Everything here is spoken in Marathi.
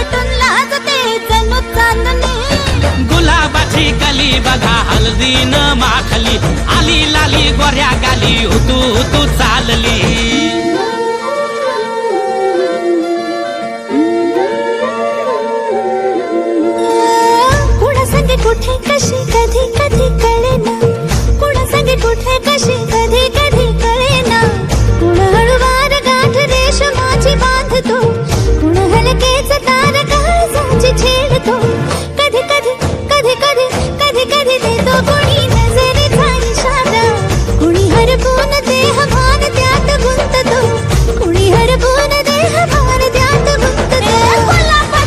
नटून लाजते जणू चांदणी गुलाबाची कली बघा हळदीन माखली आली लाली गोऱ्या गाली हुतू हुतू चालली कुठे कशी कधी कधी कळेना कुणा संगे कुठे कशी कधी कधी कळेना कुण हळूवार गाठ रेशमाची बांधतो कुण हलकेच तार काळजाची छेडतो